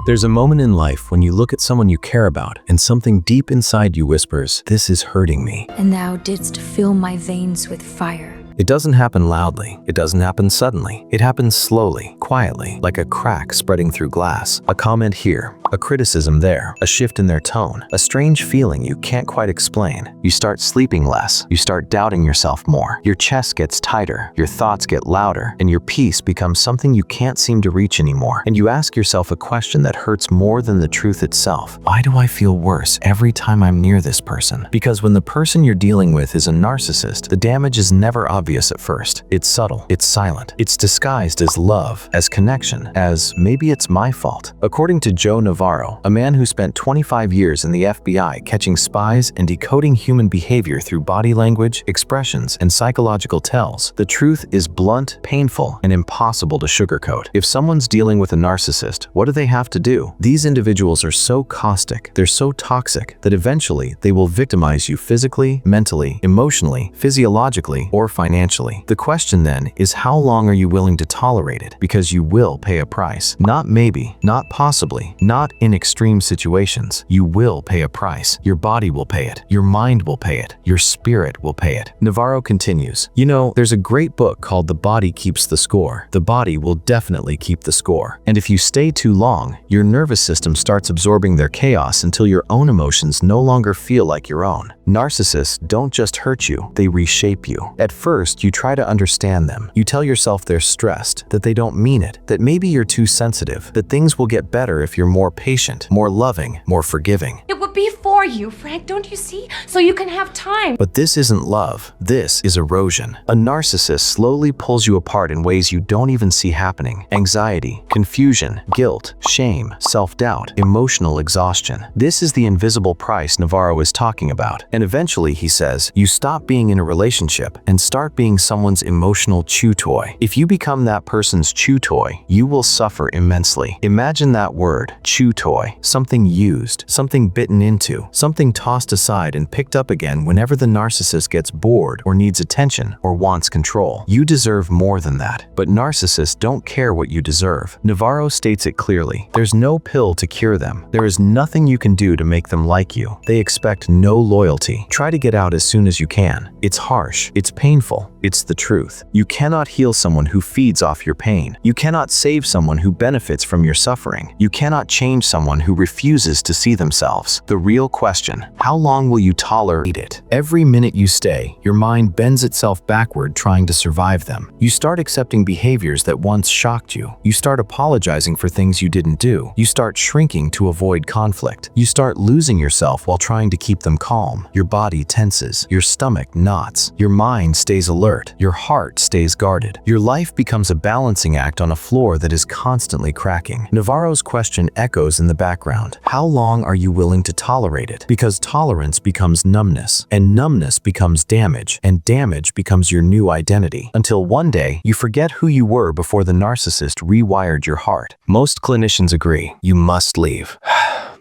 There's a moment in life when you look at someone you care about and something deep inside you whispers, "This is hurting me." And thou didst fill my veins with fire. It doesn't happen loudly. It doesn't happen suddenly. It happens slowly, quietly, like a crack spreading through glass. A comment here, a criticism there, a shift in their tone, a strange feeling you can't quite explain. You start sleeping less. You start doubting yourself more. Your chest gets tighter. Your thoughts get louder. And your peace becomes something you can't seem to reach anymore. And you ask yourself a question that hurts more than the truth itself. Why do I feel worse every time I'm near this person? Because when the person you're dealing with is a narcissist, the damage is never obvious at first. It's subtle, it's silent, it's disguised as love, as connection, as maybe it's my fault. According to Joe Navarro, a man who spent 25 years in the FBI catching spies and decoding human behavior through body language, expressions, and psychological tells, the truth is blunt, painful, and impossible to sugarcoat. If someone's dealing with a narcissist, what do they have to do? These individuals are so caustic, they're so toxic, that eventually they will victimize you physically, mentally, emotionally, physiologically, or financially. The question then is, how long are you willing to tolerate it? Because you will pay a price. Not maybe, not possibly, not in extreme situations. You will pay a price. Your body will pay it. Your mind will pay it. Your spirit will pay it. Navarro continues, "You know, there's a great book called The Body Keeps the Score. The body will definitely keep the score. And if you stay too long, your nervous system starts absorbing their chaos until your own emotions no longer feel like your own. Narcissists don't just hurt you, they reshape you. At first, you try to understand them. You tell yourself they're stressed, that they don't mean it, that maybe you're too sensitive, that things will get better if you're more patient, more loving, more forgiving. It would be for you, Frank, don't you see? So you can have time. But this isn't love. This is erosion. A narcissist slowly pulls you apart in ways you don't even see happening. Anxiety, confusion, guilt, shame, self-doubt, emotional exhaustion. This is the invisible price Navarro is talking about. And eventually, he says, you stop being in a relationship and start being someone's emotional chew toy. If you become that person's chew toy, you will suffer immensely. Imagine that word, chew toy, something used, something bitten into, something tossed aside and picked up again whenever the narcissist gets bored or needs attention or wants control. You deserve more than that. But narcissists don't care what you deserve. Navarro states it clearly. There's no pill to cure them. There is nothing you can do to make them like you. They expect no loyalty. Try to get out as soon as you can. It's harsh. It's painful. It's the truth. You cannot heal someone who feeds off your pain. You cannot save someone who benefits from your suffering. You cannot change someone who refuses to see themselves. The real question, how long will you tolerate it? Every minute you stay, your mind bends itself backward trying to survive them. You start accepting behaviors that once shocked you. You start apologizing for things you didn't do. You start shrinking to avoid conflict. You start losing yourself while trying to keep them calm. Your body tenses. Your stomach knots. Your mind stays alert. Your heart stays guarded. Your life becomes a balancing act on a floor that is constantly cracking. Navarro's question echoes in the background. How long are you willing to tolerate it? Because tolerance becomes numbness, and numbness becomes damage, and damage becomes your new identity. Until one day, you forget who you were before the narcissist rewired your heart. Most clinicians agree, you must leave.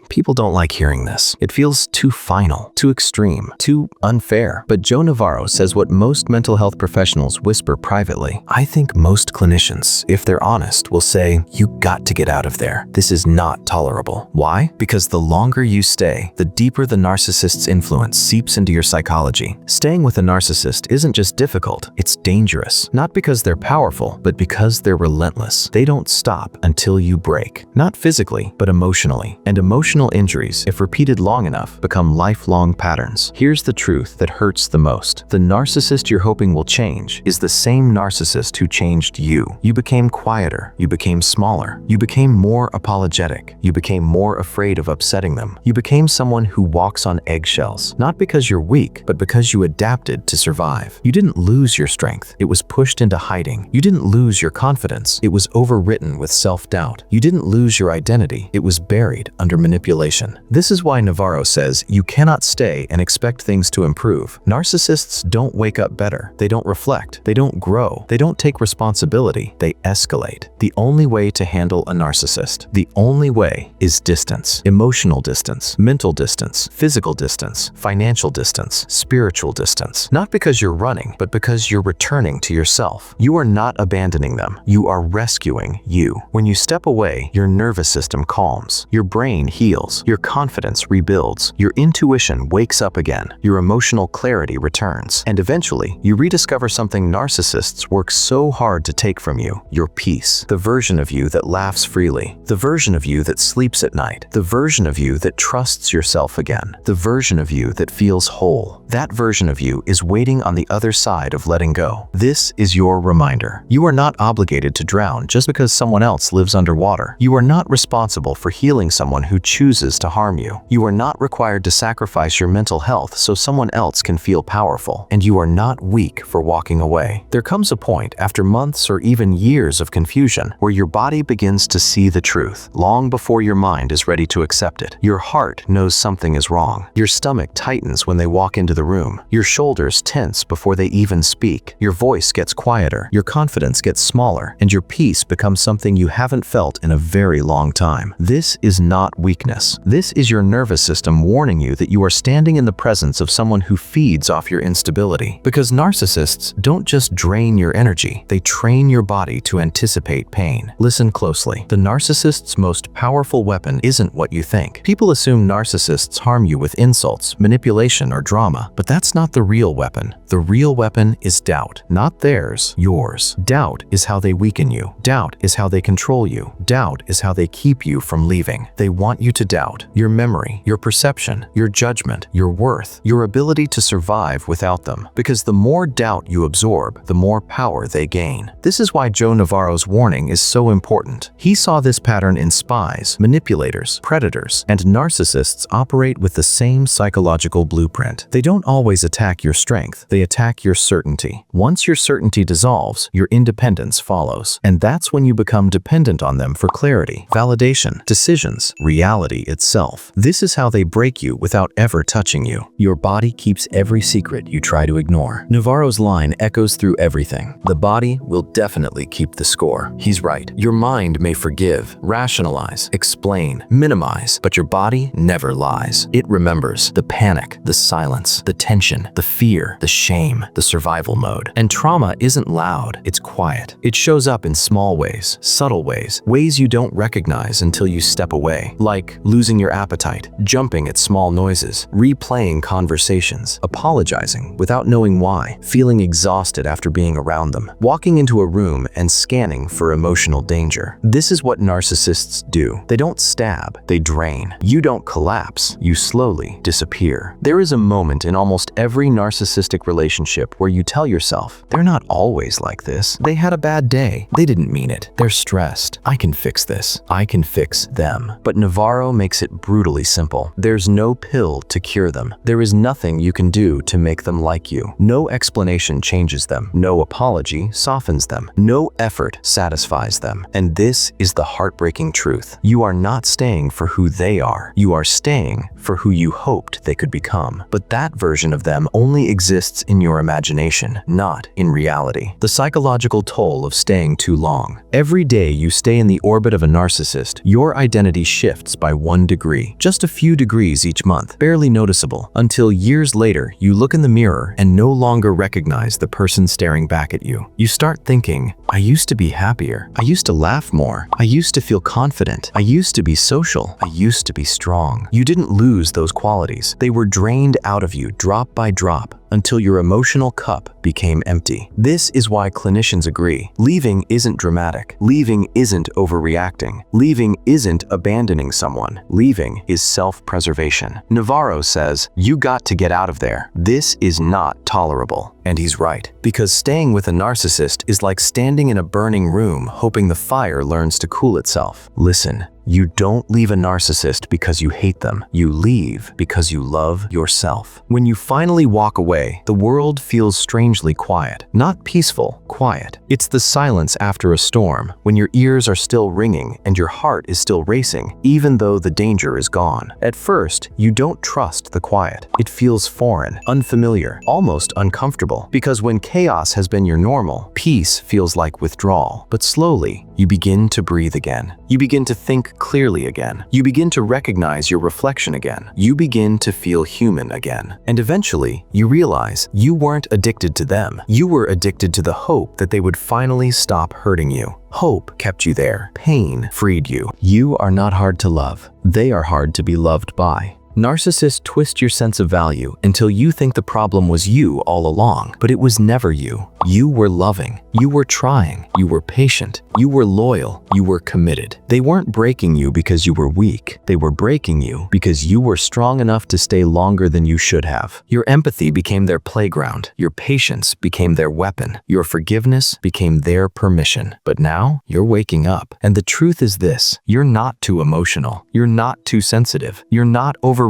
People don't like hearing this. It feels too final, too extreme, too unfair. But Joe Navarro says what most mental health professionals whisper privately. I think most clinicians, if they're honest, will say, you got to get out of there. This is not tolerable. Why? Because the longer you stay, the deeper the narcissist's influence seeps into your psychology. Staying with a narcissist isn't just difficult, it's dangerous. Not because they're powerful, but because they're relentless. They don't stop until you break. Not physically, but emotionally. And emotional injuries, if repeated long enough, become lifelong patterns. Here's the truth that hurts the most. The narcissist you're hoping will change is the same narcissist who changed you. You became quieter. You became smaller. You became more apologetic. You became more afraid of upsetting them. You became someone who walks on eggshells. Not because you're weak, but because you adapted to survive. You didn't lose your strength. It was pushed into hiding. You didn't lose your confidence. It was overwritten with self-doubt. You didn't lose your identity. It was buried under manipulation. manipulation. This is why Navarro says you cannot stay and expect things to improve. Narcissists don't wake up better. They don't reflect. They don't grow. They don't take responsibility. They escalate. The only way to handle a narcissist, the only way, is distance. Emotional distance, mental distance, physical distance, financial distance, spiritual distance. Not because you're running, but because you're returning to yourself. You are not abandoning them. You are rescuing you. When you step away, your nervous system calms. Your brain heals. Your confidence rebuilds. Your intuition wakes up again. Your emotional clarity returns. And eventually, you rediscover something narcissists work so hard to take from you: your peace. The version of you that laughs freely. The version of you that sleeps at night. The version of you that trusts yourself again. The version of you that feels whole. That version of you is waiting on the other side of letting go. This is your reminder. You are not obligated to drown just because someone else lives underwater. You are not responsible for healing someone who chooses to harm you. You are not required to sacrifice your mental health so someone else can feel powerful. And you are not weak for walking away. There comes a point after months or even years of confusion where your body begins to see the truth, long before your mind is ready to accept it. Your heart knows something is wrong. Your stomach tightens when they walk into the room. Your shoulders tense before they even speak. Your voice gets quieter. Your confidence gets smaller. And your peace becomes something you haven't felt in a very long time. This is not weakness. This is your nervous system warning you that you are standing in the presence of someone who feeds off your instability. Because narcissists don't just drain your energy, they train your body to anticipate pain. Listen closely. The narcissist's most powerful weapon isn't what you think. People assume narcissists harm you with insults, manipulation, or drama, but that's not the real weapon. The real weapon is doubt. Not theirs, yours. Doubt is how they weaken you. Doubt is how they control you. Doubt is how they keep you from leaving. They want you to doubt your memory, your perception, your judgment, your worth, your ability to survive without them. Because the more doubt you absorb, the more power they gain. This is why Joe Navarro's warning is so important. He saw this pattern in spies, manipulators, predators, and narcissists operate with the same psychological blueprint. They don't always attack your strength. They attack your certainty. Once your certainty dissolves, your independence follows. And that's when you become dependent on them for clarity, validation, decisions, reality itself. This is how they break you without ever touching you. Your body keeps every secret you try to ignore. Navarro's line echoes through everything. The body will definitely keep the score. He's right. Your mind may forgive, rationalize, explain, minimize, but your body never lies. It remembers the panic, the silence, the tension, the fear, the shame, the survival mode. And trauma isn't loud, it's quiet. It shows up in small ways, subtle ways, ways you don't recognize until you step away. Like losing your appetite, jumping at small noises, replaying conversations, apologizing without knowing why, feeling exhausted after being around them, walking into a room and scanning for emotional danger. This is what narcissists do. They don't stab, they drain. You don't collapse, you slowly disappear. There is a moment in almost every narcissistic relationship where you tell yourself, they're not always like this. They had a bad day. They didn't mean it. They're stressed. I can fix this. I can fix them. But Navarro makes it brutally simple. There's no pill to cure them. There is nothing you can do to make them like you. No explanation changes them. No apology softens them. No effort satisfies them. And this is the heartbreaking truth. You are not staying for who they are. You are staying for who you hoped they could become. But that version of them only exists in your imagination, not in reality. The psychological toll of staying too long. Every day you stay in the orbit of a narcissist, your identity shifts by 1 degree. Just a few degrees each month, barely noticeable, until years later you look in the mirror and no longer recognize the person staring back at you. You start thinking, I used to be happier. I used to laugh more. I used to feel confident. I used to be social. I used to be strong. You didn't lose those qualities. They were drained out of you drop by drop until your emotional cup became empty. This is why clinicians agree. Leaving isn't dramatic. Leaving isn't overreacting. Leaving isn't abandoning someone. Leaving is self-preservation. Navarro says, you got to get out of there. This is not tolerable. And he's right, because staying with a narcissist is like standing in a burning room hoping the fire learns to cool itself. Listen, you don't leave a narcissist because you hate them. You leave because you love yourself. When you finally walk away, the world feels strangely quiet. Not peaceful, quiet. It's the silence after a storm, when your ears are still ringing and your heart is still racing, even though the danger is gone. At first, you don't trust the quiet. It feels foreign, unfamiliar, almost uncomfortable. Because when chaos has been your normal, peace feels like withdrawal. But slowly, you begin to breathe again. You begin to think clearly again. You begin to recognize your reflection again. You begin to feel human again. And eventually, you realize you weren't addicted to them. You were addicted to the hope that they would finally stop hurting you. Hope kept you there. Pain freed you. You are not hard to love. They are hard to be loved by. Narcissists twist your sense of value until you think the problem was you all along, but it was never you. You were loving, you were trying, you were patient, you were loyal, you were committed. They weren't breaking you because you were weak. They were breaking you because you were strong enough to stay longer than you should have. Your empathy became their playground. Your patience became their weapon. Your forgiveness became their permission. But now, you're waking up. And the truth is this: you're not too emotional. You're not too sensitive. You're not overreacting.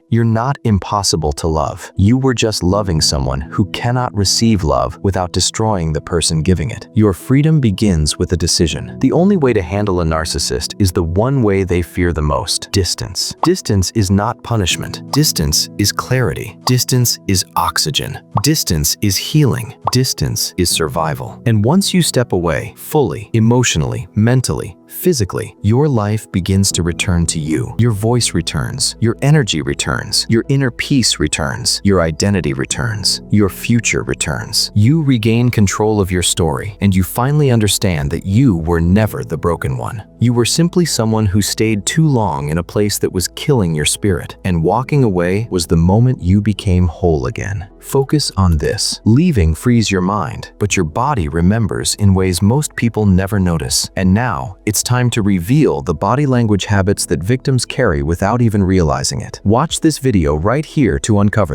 You're not impossible to love. You were just loving someone who cannot receive love without destroying the person giving it. Your freedom begins with a decision. The only way to handle a narcissist is the one way they fear the most: distance. Distance is not punishment. Distance is clarity. Distance is oxygen. Distance is healing. Distance is survival. And once you step away, fully, emotionally, mentally, physically, your life begins to return to you. Your voice returns. Your energy returns. Your inner peace returns. Your identity returns. Your future returns. You regain control of your story, and you finally understand that you were never the broken one. You were simply someone who stayed too long in a place that was killing your spirit, and walking away was the moment you became whole again. Focus on this. Leaving frees your mind, but your body remembers in ways most people never notice. And now, it's time to reveal the body language habits that victims carry without even realizing it. Watch this video right here to uncover